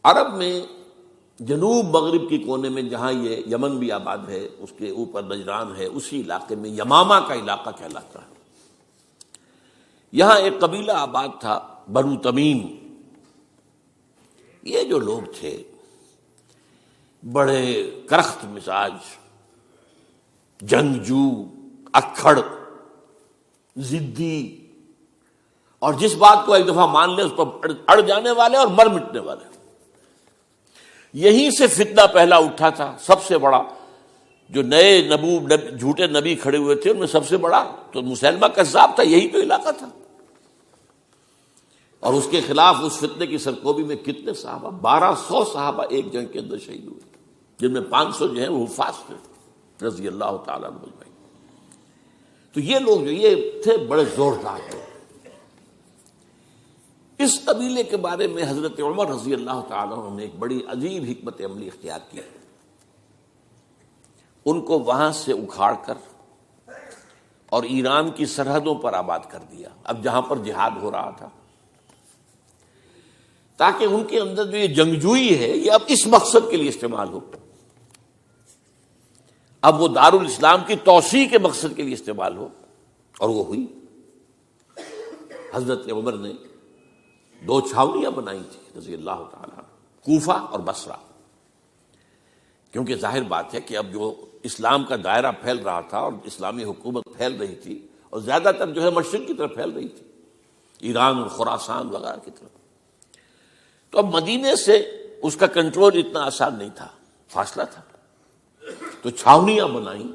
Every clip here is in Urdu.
عرب میں جنوب مغرب کی کونے میں جہاں یہ یمن بھی آباد ہے، اس کے اوپر نجران ہے، اسی علاقے میں یمامہ کا علاقہ کہلاتا ہے۔ یہاں ایک قبیلہ آباد تھا بنو تمیم۔ یہ جو لوگ تھے بڑے کرخت مزاج، جنگجو، اکھڑ، ضدی، اور جس بات کو ایک دفعہ مان لے اس پر اڑ جانے والے اور مر مٹنے والے۔ یہیں سے فتنہ پہلا اٹھا تھا۔ سب سے بڑا جو نئے جھوٹے نبی کھڑے ہوئے تھے ان میں سب سے بڑا تو مسیلمہ کذاب تھا، یہی تو علاقہ تھا۔ اور اس کے خلاف اس فتنے کی سرکوبی میں کتنے صحابہ، 1200 صحابہ ایک جنگ کے اندر شہید ہوئے، جن میں 500 جو ہیں وہ حفاظ تھے رضی اللہ تعالیٰ عنہ اجمعین۔ تو یہ لوگ جو یہ تھے بڑے زوردار تھے۔ اس قبیلے کے بارے میں حضرت عمر رضی اللہ تعالیٰ عنہ نے ایک بڑی عجیب حکمت عملی اختیار کی۔ ان کو وہاں سے اکھاڑ کر اور ایران کی سرحدوں پر آباد کر دیا، اب جہاں پر جہاد ہو رہا تھا، تاکہ ان کے اندر جو یہ جنگجوئی ہے یہ اب اس مقصد کے لیے استعمال ہو، اب وہ دارالاسلام کی توسیع کے مقصد کے لیے استعمال ہو، اور وہ ہوئی۔ حضرت عمر نے 2 چھاونیاں بنائی تھی رضی اللہ تعالیٰ، کوفہ اور بصرہ، کیونکہ ظاہر بات ہے کہ اب جو اسلام کا دائرہ پھیل رہا تھا اور اسلامی حکومت پھیل رہی تھی، اور زیادہ تر جو ہے مشرق کی طرف پھیل رہی تھی، ایران اور خراسان وغیرہ کی طرف، تو اب مدینے سے اس کا کنٹرول اتنا آسان نہیں تھا، فاصلہ تھا، تو چھاونیاں بنائیں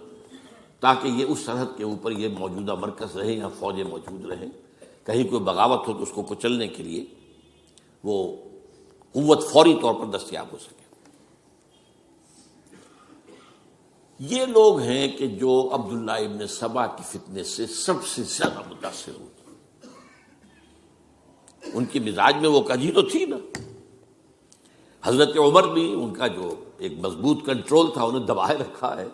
تاکہ یہ اس سرحد کے اوپر یہ موجودہ مرکز رہے، یہاں فوجیں موجود رہیں، کہیں کوئی بغاوت ہو تو اس کو کچلنے کے لیے وہ قوت فوری طور پر دستیاب ہو سکے۔ یہ لوگ ہیں کہ جو عبداللہ ابن سبا کی فتنے سے سب سے زیادہ متاثر ہوئے۔ ان کی مزاج میں وہ کجی تو تھی نا۔ حضرت عمر بھی ان کا جو ایک مضبوط کنٹرول تھا انہیں دبائے رکھا ہے،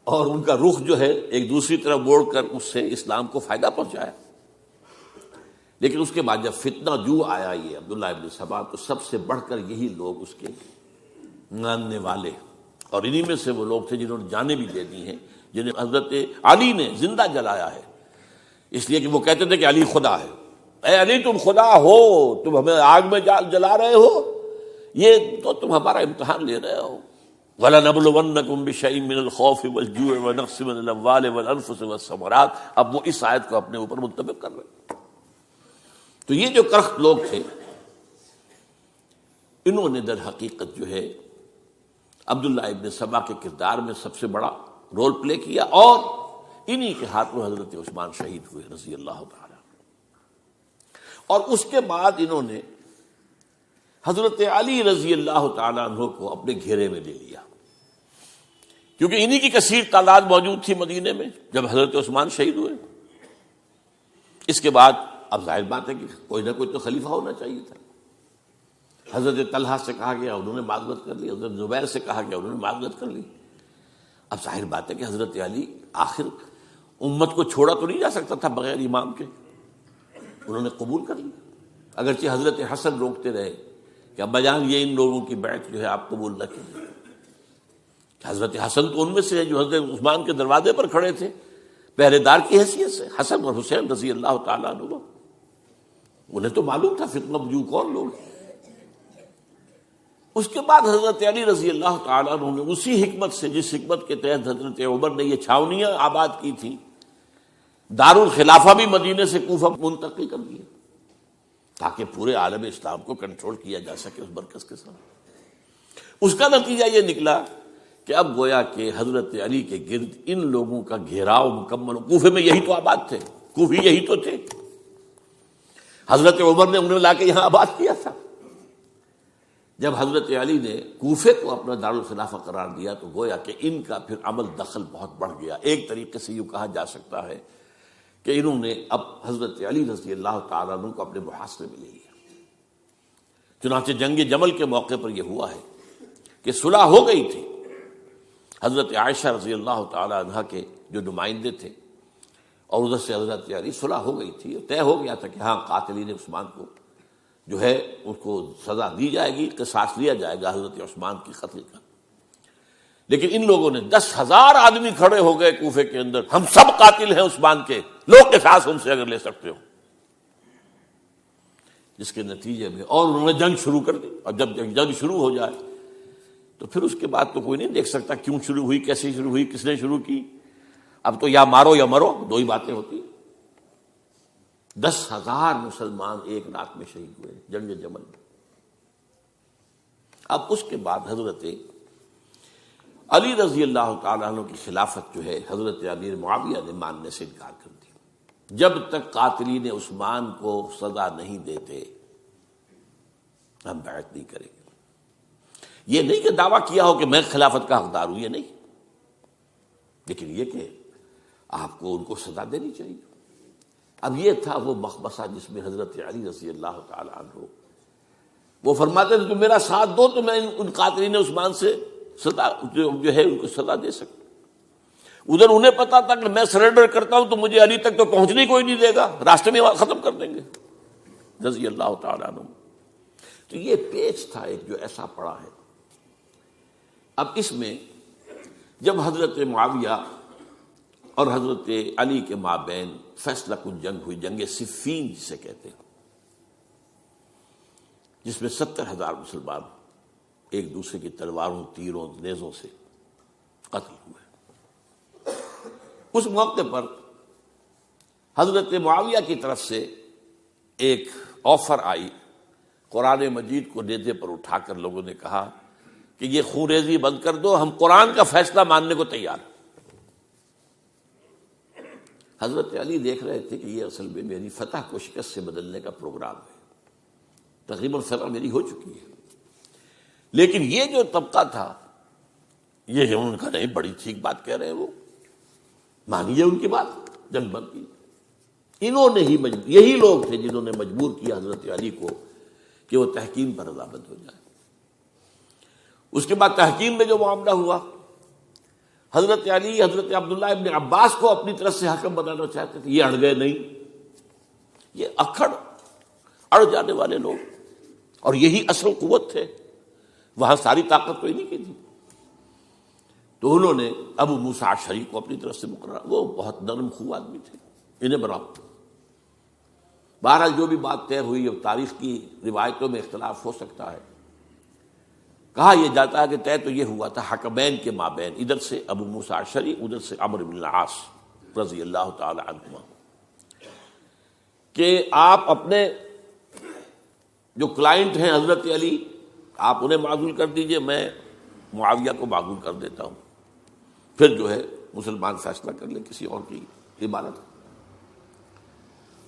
اور ان کا رخ جو ہے ایک دوسری طرف موڑ کر اس سے اسلام کو فائدہ پہنچایا۔ لیکن اس کے بعد جب فتنہ جو آیا یہ عبداللہ ابن سبا، تو سب سے بڑھ کر یہی لوگ اس کے ماننے والے، اور انہی میں سے وہ لوگ تھے جنہوں نے جانیں بھی دے دی ہیں، جنہیں حضرت علی نے زندہ جلایا ہے، اس لیے کہ وہ کہتے تھے کہ علی خدا ہے۔ اے علی تم خدا ہو، تم ہمیں آگ میں جلا رہے ہو، یہ تو تم ہمارا امتحان لے رہے ہو۔ وَلَنَبْلُوَنَّكُمْ بِشَيْءٍ مِّنَ الْخَوْفِ وَالْجُوعِ وَنَقْصٍ مِّنَ الْأَمْوَالِ وَالْأَنفُسِ وَالثَّمَرَاتِ۔ اب وہ اس آیت کو اپنے اوپر منطبق کر رہے ہیں۔ تو یہ جو کرخت لوگ تھے، انہوں نے در حقیقت جو ہے عبداللہ ابن سبا کے کردار میں سب سے بڑا رول پلے کیا، اور انہی کے ہاتھوں حضرت عثمان شہید ہوئے رضی اللہ تعالی۔ اور اس کے بعد انہوں نے حضرت علی رضی اللہ تعالیٰ عنہ کو اپنے گھیرے میں لے لیا، کیونکہ انہی کی کثیر تعداد موجود تھی مدینے میں جب حضرت عثمان شہید ہوئے۔ اس کے بعد اب ظاہر بات ہے کہ کوئی نہ کوئی تو خلیفہ ہونا چاہیے تھا۔ حضرت طلحہ سے کہا گیا، انہوں نے معذرت کر لی، حضرت زبیر سے کہا گیا، انہوں نے معذرت کر لی۔ اب ظاہر بات ہے کہ حضرت علی آخر امت کو چھوڑا تو نہیں جا سکتا تھا بغیر امام کے، انہوں نے قبول کر لیا، اگرچہ حضرت حسن روکتے رہے کہ ابا جان یہ ان لوگوں کی بیعت جو ہے آپ قبول نہ کیجیے۔ حضرت حسن تو ان میں سے ہیں جو حضرت عثمان کے دروازے پر کھڑے تھے پہرے دار کی حیثیت سے، حسن اور حسین رضی اللہ تعالیٰ عنہ، انہیں تو معلوم تھا فتنہ جو کون لوگ ہیں۔ اس کے بعد حضرت علی رضی اللہ تعالیٰ عنہ نے اسی حکمت سے، جس حکمت کے تحت حضرت عمر نے یہ چھاونیاں آباد کی تھی، دارالخلافہ بھی مدینے سے کوفہ منتقل کر دیا تاکہ پورے عالم اسلام کو کنٹرول کیا جا سکے اس مرکز کے ساتھ۔ اس کا نتیجہ یہ نکلا کہ اب گویا کہ حضرت علی کے گرد ان لوگوں کا گھیراؤ مکمل ہو۔ کوفے میں یہی تو آباد تھے، کوفی یہی تو تھے، حضرت عمر نے انہیں لا کے یہاں آباد کیا تھا۔ جب حضرت علی نے کوفے کو اپنا دارالخلافہ قرار دیا تو گویا کہ ان کا پھر عمل دخل بہت بڑھ گیا۔ ایک طریقے سے یوں کہا جا سکتا ہے کہ انہوں نے اب حضرت علی رضی اللہ تعالیٰ عنہ کو اپنے محاصرے میں لے لیا۔ چنانچہ جنگ جمل کے موقع پر یہ ہوا ہے کہ صلح ہو گئی تھی، حضرت عائشہ رضی اللہ تعالیٰ عنہ کے جو نمائندے تھے اور ادھر سے حضرت علی، صلح ہو گئی تھی، طے ہو گیا تھا کہ ہاں قاتلین عثمان کو جو ہے اس کو سزا دی جائے گی، قصاص لیا جائے گا حضرت عثمان کی قتل کا۔ لیکن ان لوگوں نے 10,000 آدمی کھڑے ہو گئے کوفے کے اندر، ہم سب قاتل ہیں عثمان کے، لو قصاص ان سے اگر لے سکتے ہو، جس کے نتیجے میں اور انہوں نے جنگ شروع کر دی۔ اور جب جنگ شروع ہو جائے تو پھر اس کے بعد تو کوئی نہیں دیکھ سکتا کیوں شروع ہوئی، کیسے شروع ہوئی، کس نے شروع کی۔ اب تو یا مارو یا مرو، دو ہی باتیں ہوتی۔ 10,000 مسلمان ایک رات میں شہید ہوئے جنگ جمل میں۔ اب اس کے بعد حضرت علی رضی اللہ تعالیٰ عنہ کی خلافت جو ہے حضرت امیر معاویہ نے ماننے سے انکار کر دیا۔ جب تک قاتلین عثمان کو سزا نہیں دیتے ہم بیعت نہیں کریں گے۔ یہ نہیں کہ دعویٰ کیا ہو کہ میں خلافت کا حقدار ہوں، یہ نہیں، لیکن یہ کہ آپ کو ان کو سزا دینی چاہیے۔ اب یہ تھا وہ مخمصہ جس میں حضرت علی رضی اللہ تعالیٰ عنہ وہ فرماتے تھے تم میرا ساتھ دو تو میں ان قاتلین عثمان سے سزا جو ہے ان کو سزا دے سکتا۔ ادھر انہیں پتا تھا کہ میں سرنڈر کرتا ہوں تو مجھے علی تک تو پہنچنے کوئی نہیں دے گا، راستے میں ختم کر دیں گے رضی اللہ تعالیٰ عنہ۔ تو یہ پیچ تھا ایک جو ایسا پڑا ہے۔ اب اس میں جب حضرت معاویہ اور حضرت علی کے مابین فیصلہ کن جنگ ہوئی، جنگ صفین جسے کہتے ہیں، جس میں 70,000 مسلمان ایک دوسرے کی تلواروں، تیروں، نیزوں سے قتل ہوئے۔ اس موقع پر حضرت معاویہ کی طرف سے ایک آفر آئی، قرآن مجید کو نیزے پر اٹھا کر لوگوں نے کہا کہ یہ خونریزی بند کر دو، ہم قرآن کا فیصلہ ماننے کو تیار ہیں۔ حضرت علی دیکھ رہے تھے کہ یہ اصل میں میری فتح کو شکست سے بدلنے کا پروگرام ہے، تقریباً فتح میری ہو چکی ہے، لیکن یہ جو طبقہ تھا یہ ان کا نہیں، بڑی ٹھیک بات کہہ رہے ہیں، وہ مانیے ان کی بات، جنگ بند کی۔ انہوں نے ہی یہی لوگ تھے جنہوں نے مجبور کیا حضرت علی کو کہ وہ تحکیم پر رضامند ہو جائے۔ اس کے بعد تحکیم میں جو معاملہ ہوا، حضرت علی حضرت عبداللہ ابن عباس کو اپنی طرف سے حکم بنانا چاہتے تھے، یہ اڑ گئے نہیں۔ یہ اڑ جانے والے لوگ، اور یہی اصل قوت تھے، وہاں ساری طاقت تو انہیں کی تھی۔ تو انہوں نے ابو موسیٰ اشعری کو اپنی طرف سے مقرر، وہ بہت نرم خو آدمی تھے، انہیں بناؤ۔ بہرحال جو بھی بات طے ہوئی، اب تاریخ کی روایتوں میں اختلاف ہو سکتا ہے، کہا یہ جاتا ہے کہ طے تو یہ ہوا تھا حکمین کے مابین، ادھر سے ابو موسیٰ اشعری، ادھر سے عمرو بن العاص رضی اللہ تعالی عنہما، کہ آپ اپنے جو کلائنٹ ہیں حضرت علی آپ انہیں معزول کر دیجئے، میں معاویہ کو معزول کر دیتا ہوں، پھر جو ہے مسلمان فیصلہ کر لیں کسی اور کی عبادت۔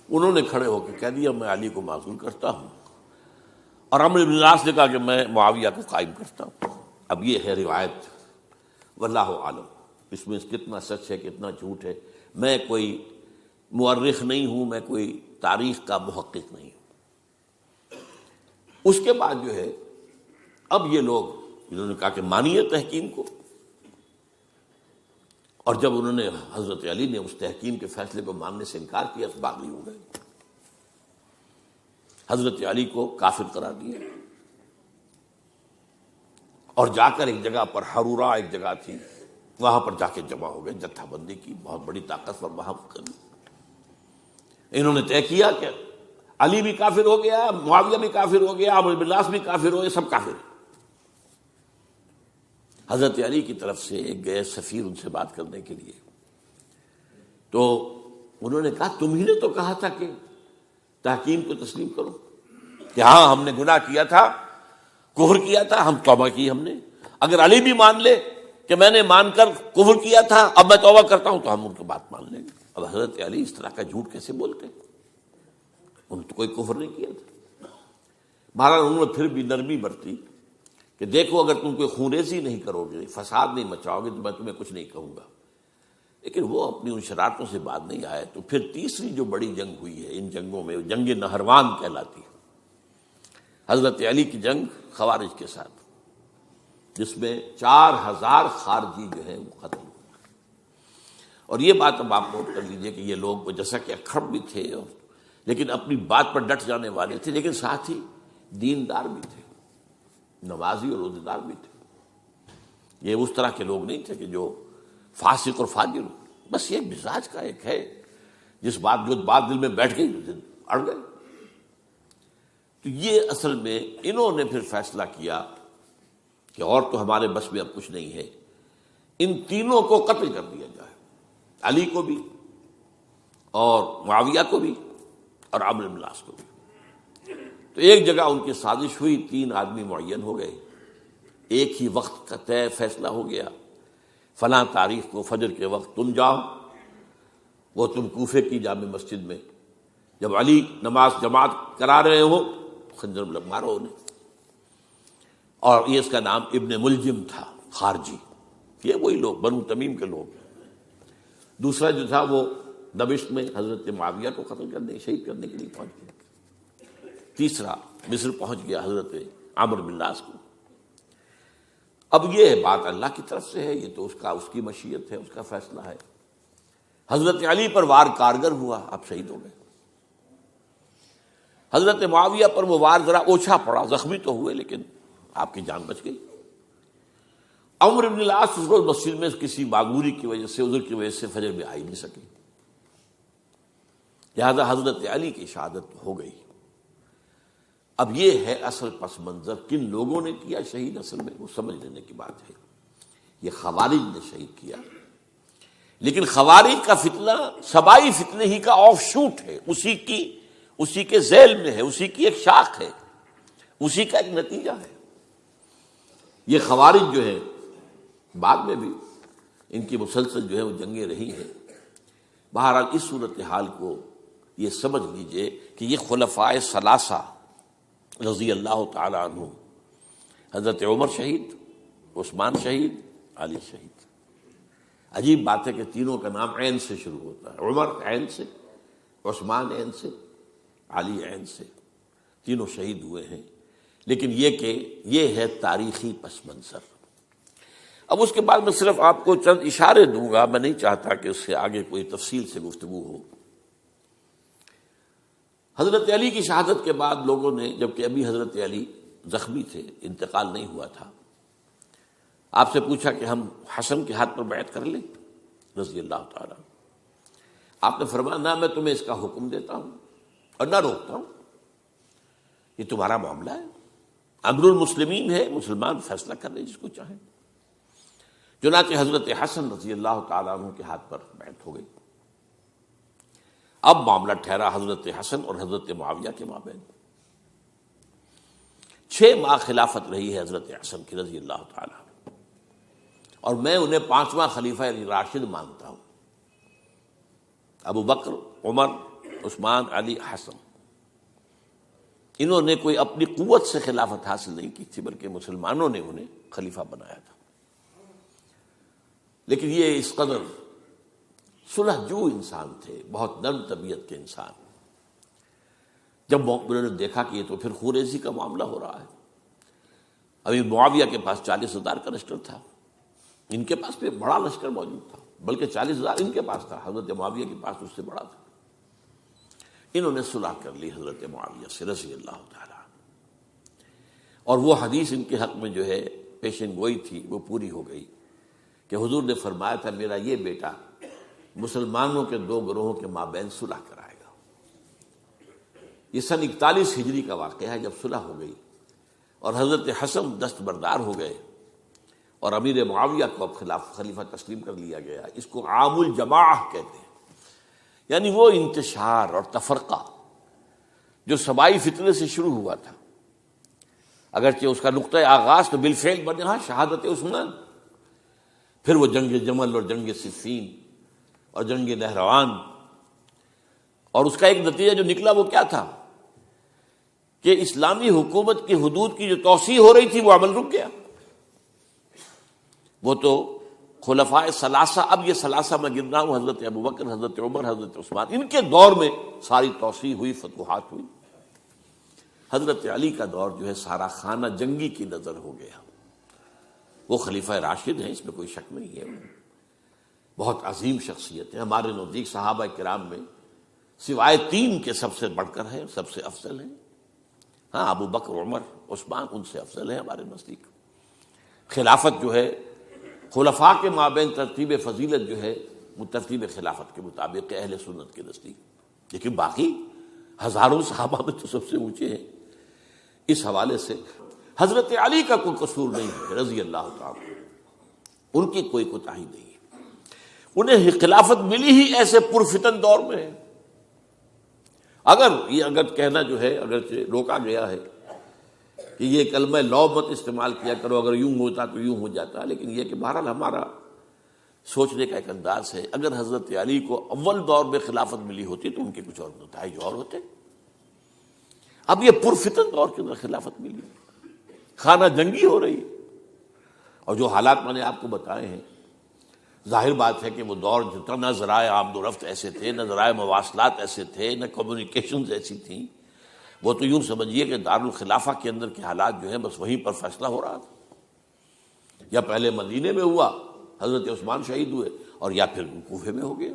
انہوں نے کھڑے ہو کے کہہ دیا میں علی کو معزول کرتا ہوں، اور عمرو بن العاص نے کہا کہ میں معاویہ کو قائم کرتا ہوں۔ اب یہ ہے روایت، واللہ عالم، اس میں کتنا سچ ہے کتنا جھوٹ ہے، میں کوئی مورخ نہیں ہوں، میں کوئی تاریخ کا محقق نہیں ہوں۔ اس کے بعد جو ہے اب یہ لوگ انہوں نے کہا کہ مانیے تحکیم کو، اور جب انہوں نے حضرت علی نے اس تحکیم کے فیصلے کو ماننے سے انکار کیا تو باغی ہو گئے، حضرت علی کو کافر قرار دیا، اور جا کر ایک جگہ پر حرورہ ایک جگہ تھی وہاں پر جا کے جمع ہو گئے، جتھا بندی کی، بہت بڑی طاقت پر وہاں کر انہوں نے طے کیا کہ علی بھی کافر ہو گیا، معاویہ بھی کافر ہو گیا، عمرو بن العاص بھی کافر ہو گئے، سب کافر ہیں۔ حضرت علی کی طرف سے ایک گئے سفیر ان سے بات کرنے کے لیے، تو انہوں نے کہا تم ہی نے تو کہا تھا کہ تحکیم کو تسلیم کرو، کہ ہاں ہم نے گناہ کیا تھا، کفر کیا تھا، ہم توبہ کی ہم نے، اگر علی بھی مان لے کہ میں نے مان کر کفر کیا تھا اب میں توبہ کرتا ہوں تو ہم ان کی بات مان لیں گے۔ اب حضرت علی اس طرح کا جھوٹ کیسے بولتے، انہوں نے تو کوئی کفر نہیں کیا تھا۔ بہرحال انہوں نے پھر بھی نرمی برتی کہ دیکھو اگر تم کوئی خونریزی نہیں کرو گے، فساد نہیں مچاؤ گے تو میں تمہیں کچھ نہیں کہوں گا، لیکن وہ اپنی ان شرارتوں سے بعد نہیں آئے۔ تو پھر تیسری جو بڑی جنگ ہوئی ہے ان جنگوں میں، جنگ نہروان کہلاتی ہے، حضرت علی کی جنگ خوارج کے ساتھ، جس میں 4,000 خارجی جو ہیں وہ قتل ہوئے۔ اور یہ بات اب آپ نوٹ کر لیجئے کہ یہ لوگ جیسا کہ اکھڑ بھی تھے اور لیکن اپنی بات پر ڈٹ جانے والے تھے، لیکن ساتھ ہی دیندار بھی تھے، نمازی اور روزے دار بھی تھے۔ یہ اس طرح کے لوگ نہیں تھے کہ جو فاسق اور فاجر ہو، بس یہ مزاج کا ایک ہے، جو بات دل میں بیٹھ گئی اڑ گئے۔ تو یہ اصل میں انہوں نے پھر فیصلہ کیا کہ اور تو ہمارے بس میں اب کچھ نہیں ہے، ان تینوں کو قتل کر دیا جائے، علی کو بھی اور معاویہ کو بھی اور عمرو بن العاص کو بھی۔ تو ایک جگہ ان کی سازش ہوئی، 3 آدمی معین ہو گئے، ایک ہی وقت کا طے فیصلہ ہو گیا، فلاں تاریخ کو فجر کے وقت تم جاؤ، وہ تم کوفے کی جامع مسجد میں، جب علی نماز جماعت کرا رہے ہو خنجر مارو انہیں۔ اور یہ اس کا نام ابن ملجم تھا، خارجی، یہ وہی لوگ بنو تمیم کے لوگ۔ دوسرا جو تھا وہ دمشق میں حضرت معاویہ کو قتل کرنے شہید کرنے کے لیے پہنچ گیا۔ تیسرا مصر پہنچ گیا حضرت عمرو بن العاص کو۔ اب یہ بات اللہ کی طرف سے ہے، یہ تو اس کی مشیت ہے، اس کا فیصلہ ہے۔ حضرت علی پر وار کارگر ہوا، اب شہید ہو گئے۔ حضرت معاویہ پر وہ وار ذرا اوچھا پڑا، زخمی تو ہوئے لیکن آپ کی جان بچ گئی۔ عمرو بن العاص اس روز مسجد میں کسی معذوری کی وجہ سے، عذر کی وجہ سے فجر میں آ ہی نہیں سکے، لہذا حضرت علی کی شہادت ہو گئی۔ اب یہ ہے اصل پس منظر، کن لوگوں نے کیا شہید، اصل میں وہ سمجھ لینے کی بات ہے۔ یہ خوارج نے شہید کیا، لیکن خوارج کا فتنہ سبائی فتنے ہی کا آف شوٹ ہے، اسی کے ذیل میں ہے، اسی کی ایک شاخ ہے، اسی کا ایک نتیجہ ہے۔ یہ خوارج جو ہے بعد میں بھی ان کی مسلسل جو ہے وہ جنگیں رہی ہیں۔ بہرحال اس صورتحال کو یہ سمجھ لیجئے کہ یہ خلفائے ثلاثہ رضی اللہ تعالی عنہ، حضرت عمر شہید، عثمان شہید، علی شہید۔ عجیب بات ہے کہ تینوں کا نام عین سے شروع ہوتا ہے، عمر عین سے، عثمان عین سے، علی عین سے، تینوں شہید ہوئے ہیں۔ لیکن یہ کہ یہ ہے تاریخی پس منظر۔ اب اس کے بعد میں صرف آپ کو چند اشارے دوں گا، میں نہیں چاہتا کہ اس سے آگے کوئی تفصیل سے گفتگو ہو۔ حضرت علی کی شہادت کے بعد لوگوں نے، جبکہ ابھی حضرت علی زخمی تھے، انتقال نہیں ہوا تھا، آپ سے پوچھا کہ ہم حسن کے ہاتھ پر بیعت کر لیں رضی اللہ تعالیٰ۔ آپ نے فرمایا نہ میں تمہیں اس کا حکم دیتا ہوں اور نہ روکتا ہوں، یہ تمہارا معاملہ ہے، امر المسلمین ہے، مسلمان فیصلہ کر لیں جس کو چاہیں۔ چنانچہ حضرت حسن رضی اللہ تعالیٰ عنہ کے ہاتھ پر بیعت ہو گئی۔ اب معاملہ ٹھہرا حضرت حسن اور حضرت معاویہ کے مابین۔ 6 ماہ خلافت رہی ہے حضرت حسن کی رضی اللہ تعالیٰ عنہ، اور میں انہیں 5واں خلیفہ راشد مانتا ہوں۔ ابو بکر، عمر، عثمان، علی، حسن، انہوں نے کوئی اپنی قوت سے خلافت حاصل نہیں کی تھی، بلکہ مسلمانوں نے انہیں خلیفہ بنایا تھا۔ لیکن یہ اس قدر صلح جو انسان تھے، بہت نرم طبیعت کے انسان، جب انہوں نے دیکھا کہ یہ تو پھر خوریزی کا معاملہ ہو رہا ہے۔ ابھی معاویہ کے پاس 40,000 کا لشکر تھا، ان کے پاس بھی بڑا لشکر موجود تھا، بلکہ 40,000 ان کے پاس تھا، حضرت معاویہ کے پاس اس سے بڑا تھا۔ انہوں نے صلح کر لی حضرت معاویہ سے رضی اللہ تعالیٰ، اور وہ حدیث ان کے حق میں جو ہے پیشن گوئی تھی وہ پوری ہو گئی کہ حضور نے فرمایا تھا میرا یہ بیٹا مسلمانوں کے 2 گروہوں کے مابین صلح کرائے گا۔ یہ سن 41 ہجری کا واقعہ ہے، جب صلح ہو گئی اور حضرت حسن دستبردار ہو گئے اور امیر معاویہ کو اب خلیفہ تسلیم کر لیا گیا۔ اس کو عام الجماع کہتے ہیں، یعنی وہ انتشار اور تفرقہ جو سبائی فتنے سے شروع ہوا تھا، اگرچہ اس کا نقطہ آغاز تو بالفعل بنا شہادت عثمان، پھر وہ جنگ جمل اور جنگ صفین اور جنگ نہروان، اور اس کا ایک نتیجہ جو نکلا وہ کیا تھا کہ اسلامی حکومت کی حدود کی جو توسیع ہو رہی تھی وہ عمل رک گیا۔ وہ تو خلفائے ثلاثہ، اب یہ ثلاثہ میں گن رہا ہوں، حضرت ابوبکر، حضرت عمر، حضرت عثمان، ان کے دور میں ساری توسیع ہوئی، فتوحات ہوئی۔ حضرت علی کا دور جو ہے سارا خانہ جنگی کی نظر ہو گیا۔ وہ خلیفہ راشد ہیں، اس میں کوئی شک نہیں ہے، بہت عظیم شخصیت ہے، ہمارے نزدیک صحابہ کرام میں سوائے 3 کے سب سے بڑھ کر ہے، سب سے افضل ہیں۔ ہاں ابو بکر، عمر، عثمان ان سے افضل ہیں ہمارے نزدیک۔ خلافت جو ہے خلفاء کے مابین ترتیب فضیلت جو ہے وہ ترتیب خلافت کے مطابق اہل سنت کے نزدیک، لیکن باقی ہزاروں صحابہ میں تو سب سے اونچے ہیں۔ اس حوالے سے حضرت علی کا کوئی قصور نہیں ہے رضی اللہ تعالی، ان کی کوئی کوتاہی نہیں ہے۔ انہیں خلافت ملی ہی ایسے پرفتن دور میں ہے۔ اگر کہنا جو ہے اگرچہ روکا گیا ہے کہ یہ کلمہ لو مت استعمال کیا کرو، اگر یوں ہوتا تو یوں ہو جاتا، لیکن یہ کہ بہرحال ہمارا سوچنے کا ایک انداز ہے۔ اگر حضرت علی کو اول دور میں خلافت ملی ہوتی تو ان کے کچھ اور نتائج اور ہوتے۔ اب یہ پرفتن دور کے اندر خلافت ملی، خانہ جنگی ہو رہی ہے، اور جو حالات میں نے آپ کو بتائے ہیں، ظاہر بات ہے کہ وہ دور جتنا نہ ذرائع آمد و رفت ایسے تھے، نہ ذرائع مواصلات ایسے تھے، نہ کمیونیکیشنز ایسی تھیں، وہ تو یوں سمجھیے کہ دارالخلافہ کے اندر کے حالات جو ہیں بس وہیں پر فیصلہ ہو رہا تھا، یا پہلے مدینے میں ہوا، حضرت عثمان شہید ہوئے، اور یا پھر کوفے میں ہو گیا۔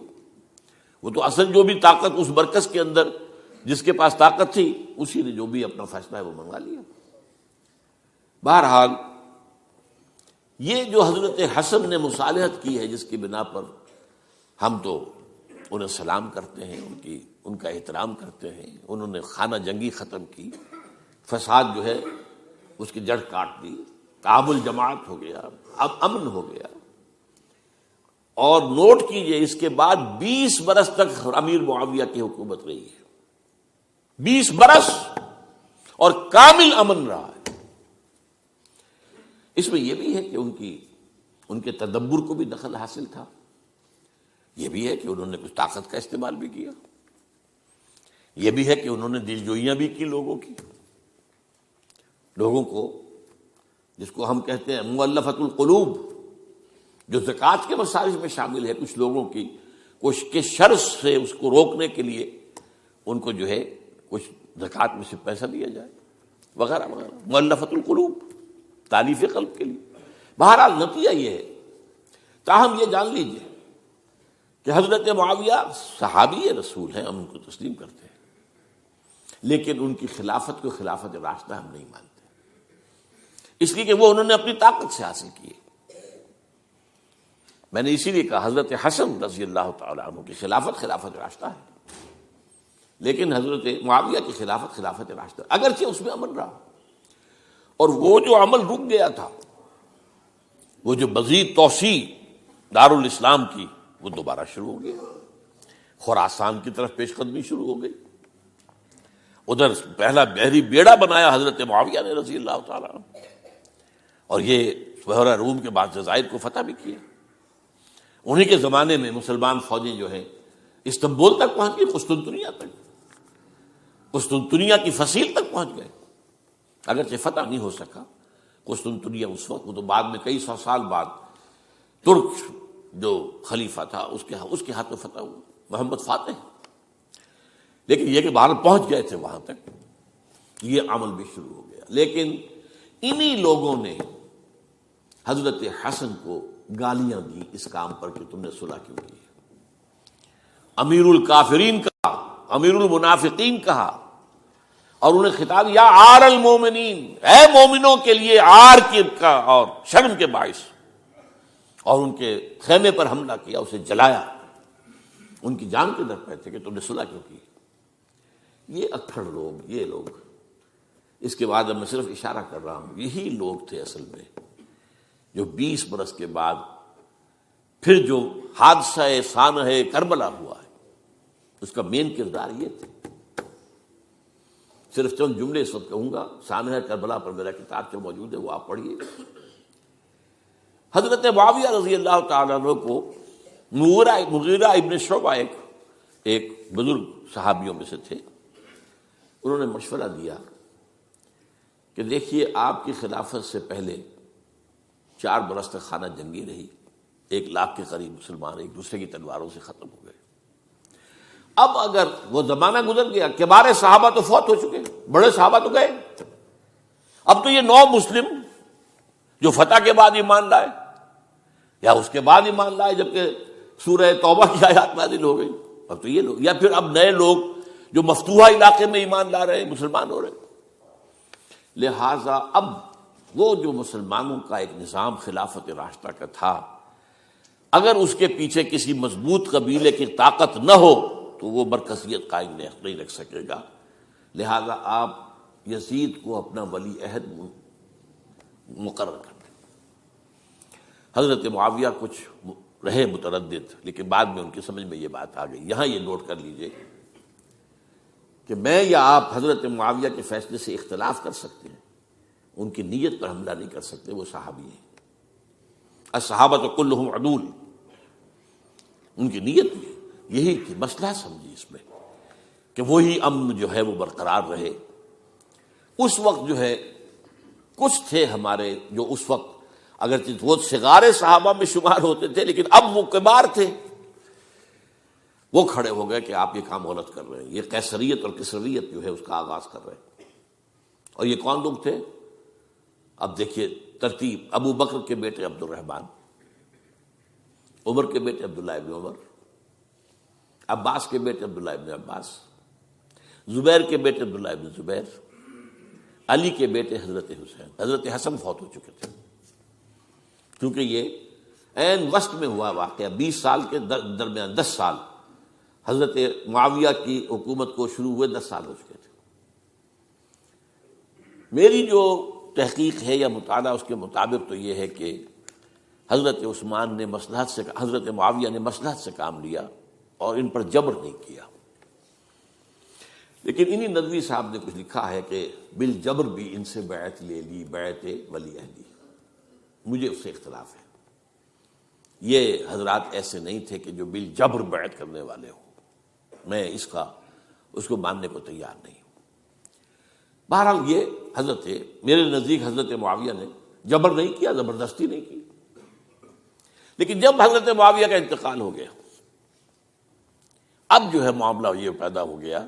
وہ تو اصل جو بھی طاقت اس مرکز کے اندر جس کے پاس طاقت تھی اسی نے جو بھی اپنا فیصلہ ہے وہ منگوا لیا۔ بہرحال یہ جو حضرت حسن نے مصالحت کی ہے، جس کی بنا پر ہم تو انہیں سلام کرتے ہیں، ان کا احترام کرتے ہیں، انہوں نے خانہ جنگی ختم کی، فساد جو ہے اس کی جڑ کاٹ دی، تعامل جماعت ہو گیا، اب امن ہو گیا۔ اور نوٹ کیجئے اس کے بعد 20 برس تک امیر معاویہ کی حکومت رہی ہے، 20 برس، اور کامل امن رہا ہے۔ اس میں یہ بھی ہے کہ ان کے تدبر کو بھی دخل حاصل تھا، یہ بھی ہے کہ انہوں نے کچھ طاقت کا استعمال بھی کیا، یہ بھی ہے کہ انہوں نے دل جوئیاں بھی کی لوگوں کو، جس کو ہم کہتے ہیں مؤلفۃ القلوب، جو زکوٰۃ کے مصارف میں شامل ہے، کچھ لوگوں کی کوشش کے شر سے اس کو روکنے کے لیے ان کو جو ہے کچھ زکوٰۃ میں سے پیسہ دیا جائے وغیرہ وغیرہ، مؤلفۃ القلوب، تالیف قلب کے لیے۔ بہرحال نتیجہ یہ ہے، تاہم یہ جان لیجئے کہ حضرت معاویہ صحابی رسول ہیں، ہم ان کو تسلیم کرتے ہیں، لیکن ان کی خلافت کو خلافت راشدہ ہم نہیں مانتے، اس لیے کہ وہ انہوں نے اپنی طاقت سے حاصل کی ہے۔ میں نے اسی لیے کہا حضرت حسن رضی اللہ تعالیٰ عنہ کی خلافت راشدہ ہے، لیکن حضرت معاویہ کی خلافت راشدہ، اگرچہ اس میں امن رہا، اور وہ جو عمل رک گیا تھا، وہ جو مزید توسیع دارالاسلام کی، وہ دوبارہ شروع ہو گیا، خراسان کی طرف پیش قدمی شروع ہو گئی۔ ادھر پہلا بحری بیڑا بنایا حضرت معاویہ نے رضی اللہ تعالیٰ عنہ، اور یہ بحیرہ روم کے بعد جزائر کو فتح بھی کیا۔ انہی کے زمانے میں مسلمان فوجیں جو ہیں استنبول تک پہنچ گئی، قسطنطنیہ کی فصیل تک پہنچ گئے، اگرچہ فتح نہیں ہو سکا قسطنطنیہ اس وقت، وہ تو بعد میں کئی 100 سال بعد ترک جو خلیفہ تھا اس کے ہاتھوں فتح ہوا، محمد فاتح، لیکن یہ کہ باہر پہنچ گئے تھے وہاں تک، یہ عمل بھی شروع ہو گیا۔ لیکن انہی لوگوں نے حضرت حسن کو گالیاں دی اس کام پر کہ تم نے صلح کیوں کی، امیر الکافرین کہا، امیر المنافقین کہا، اور انہیں خطاب یا عار المومنین، اے مومنوں کے لیے عار کا اور شرم کے باعث، اور ان کے خیمے پر حملہ کیا، اسے جلایا، ان کی جان کے در پہ تھے کہ تم نے صلح کیوں کی۔ یہ اکھڑ لوگ، یہ لوگ، اس کے بعد اب میں صرف اشارہ کر رہا ہوں، یہی لوگ تھے اصل میں جو 20 برس کے بعد پھر جو حادثہ سانحہ کربلا ہوا ہے اس کا مین کردار یہ تھے۔ صرف چند جملے اس وقت کہوں گا، سانحہ کربلا پر میرا کتاب جو موجود ہے وہ آپ پڑھیے۔ حضرت معاویہ رضی اللہ تعالیٰ عنہ کو مغیرہ ابن شعبہ ایک بزرگ صحابیوں میں سے تھے، انہوں نے مشورہ دیا کہ دیکھیے آپ کی خلافت سے پہلے 4 برس تک خانہ جنگی رہی، 1 لاکھ کے قریب مسلمان ایک دوسرے کی تلواروں سے ختم ہو گئے۔ اب اگر وہ زمانہ گزر گیا، کبار صحابہ تو فوت ہو چکے، بڑے صحابہ تو گئے، اب تو یہ 9 مسلم جو فتح کے بعد ایمان لائے یا اس کے بعد ایمان لائے جبکہ سورہ توبہ کی آیات نازل ہو گئی، اب تو یہ لوگ، یا پھر اب نئے لوگ جو مفتوحہ علاقے میں ایمان لا رہے ہیں، مسلمان ہو رہے ہیں۔ لہذا اب وہ جو مسلمانوں کا ایک نظام خلافت راشدہ کا تھا، اگر اس کے پیچھے کسی مضبوط قبیلے کی طاقت نہ ہو تو وہ مرکزیت قائم نہیں رکھ سکے گا۔ لہذا آپ یزید کو اپنا ولی عہد مقرر کر دیں۔ حضرت معاویہ کچھ رہے متردد، لیکن بعد میں ان کی سمجھ میں یہ بات آ گئی۔ یہاں یہ نوٹ کر لیجئے کہ میں یا آپ حضرت معاویہ کے فیصلے سے اختلاف کر سکتے ہیں، ان کی نیت پر حملہ نہیں کر سکتے، وہ صحابی ہیں۔ الصحابہ کلہم عدول، ان کی نیت یہی تھی، مسئلہ سمجھی اس میں کہ وہی امن جو ہے وہ برقرار رہے۔ اس وقت جو ہے کچھ تھے ہمارے جو اس وقت اگرچہ وہ صغار صحابہ میں شمار ہوتے تھے، لیکن اب وہ کبار تھے، وہ کھڑے ہو گئے کہ آپ یہ کام غلط کر رہے ہیں، یہ قیصریت اور کسرویت جو ہے اس کا آغاز کر رہے ہیں۔ اور یہ کون لوگ تھے؟ اب دیکھیے ترتیب: ابو بکر کے بیٹے عبد الرحمن، عمر کے بیٹے عبداللہ ابن عمر، عباس کے بیٹے عبداللہ ابن عباس، زبیر کے بیٹے عبداللہ ابن زبیر، علی کے بیٹے حضرت حسین۔ حضرت حسن فوت ہو چکے تھے، کیونکہ یہ عین وسط میں ہوا واقعہ، 20 سال کے درمیان 10 سال حضرت معاویہ کی حکومت کو شروع ہوئے، 10 سال ہو چکے تھے۔ میری جو تحقیق ہے یا مطالعہ اس کے مطابق تو یہ ہے کہ حضرت عثمان نے مصلحت سے، حضرت معاویہ نے مصلحت سے کام لیا اور ان پر جبر نہیں کیا۔ لیکن انہی ندوی صاحب نے کچھ لکھا ہے کہ بالجبر بھی ان سے بیعت لے لی، بیعت ولی عہدی۔ مجھے اس سے اختلاف ہے، یہ حضرات ایسے نہیں تھے کہ جو بالجبر بیعت کرنے والے ہوں، میں اس کو ماننے کو تیار نہیں ہوں۔ بہرحال یہ حضرت، میرے نزدیک حضرت معاویہ نے جبر نہیں کیا، زبردستی نہیں کی۔ لیکن جب حضرت معاویہ کا انتقال ہو گیا، اب جو ہے معاملہ یہ پیدا ہو گیا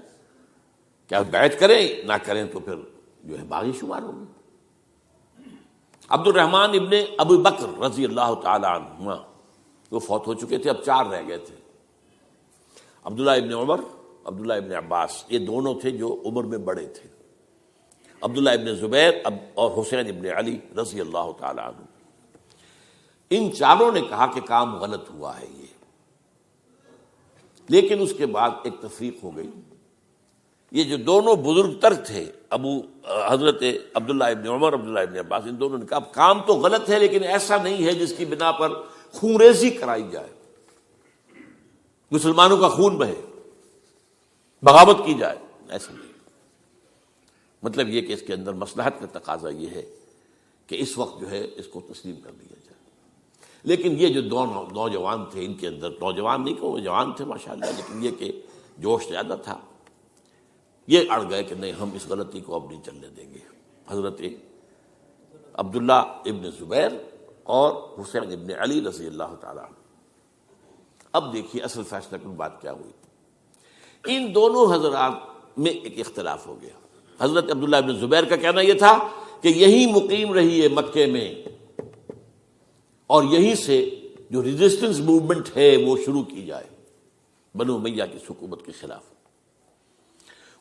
کہ اب بیعت کریں نہ کریں تو پھر جو ہے باغی شمار ہوں گے۔ عبد الرحمن ابن ابو بکر رضی اللہ تعالی عنہما وہ فوت ہو چکے تھے، اب 4 رہ گئے تھے، عبداللہ ابن عمر، عبداللہ ابن عباس، یہ دونوں تھے جو عمر میں بڑے تھے، عبداللہ ابن زبیر اور حسین ابن علی رضی اللہ تعالی عنہ۔ ان چاروں نے کہا کہ کام غلط ہوا ہے یہ، لیکن اس کے بعد ایک تفریق ہو گئی۔ یہ جو دونوں بزرگ تر تھے، حضرت عبداللہ ابن عمر، عبداللہ ابن عباس، ان دونوں نے کہا کام تو غلط ہے لیکن ایسا نہیں ہے جس کی بنا پر خونریزی کرائی جائے، مسلمانوں کا خون بہے، بغاوت کی جائے، ایسا نہیں۔ مطلب یہ کہ اس کے اندر مصلحت کا تقاضا یہ ہے کہ اس وقت جو ہے اس کو تسلیم کر دیا جائے۔ لیکن یہ جو دو نوجوان تھے، ان کے اندر، نوجوان نہیں کہ وہ جوان تھے ماشاءاللہ، لیکن یہ کہ جوش زیادہ تھا، یہ اڑ گئے کہ نہیں، ہم اس غلطی کو اب نہیں چلنے دیں گے۔ حضرت عبداللہ ابن زبیر اور حسین ابن علی رضی اللہ تعالیٰ عنہ۔ اب دیکھیے اصل فیصلہ کن بات کیا ہوئی، ان دونوں حضرات میں ایک اختلاف ہو گیا۔ حضرت عبداللہ ابن زبیر کا کہنا یہ تھا کہ یہی مقیم رہی ہے مکے میں، اور یہیں سے جو ریزسٹنس موومنٹ ہے وہ شروع کی جائے بنو امیہ کی حکومت کے خلاف۔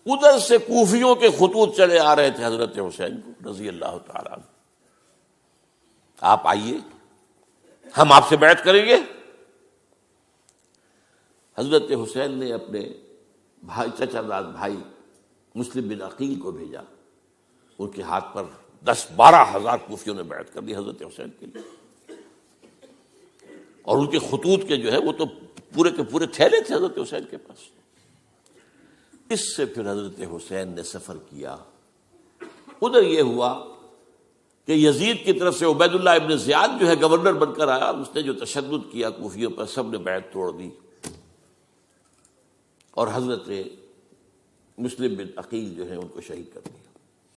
ادھر سے کوفیوں کے خطوط چلے آ رہے تھے حضرت حسین کو رضی اللہ تعالیٰ عنہ، آپ آئیے، ہم آپ سے بیعت کریں گے۔ حضرت حسین نے اپنے بھائی، چچا داد بھائی مسلم بن عقیل کو بھیجا، ان کے ہاتھ پر 10-12 ہزار کوفیوں نے بیعت کر دی حضرت حسین کے لیے، اور ان کے خطوط کے جو ہے وہ تو پورے کے پورے تھیلے تھے حضرت حسین کے پاس۔ اس سے پھر حضرت حسین نے سفر کیا، ادھر یہ ہوا کہ یزید کی طرف سے عبید اللہ ابن زیاد جو ہے گورنر بن کر آیا، اس نے جو تشدد کیا کوفیوں پر، سب نے بیعت توڑ دی، اور حضرت مسلم بن عقیل جو ہے ان کو شہید کر دیا۔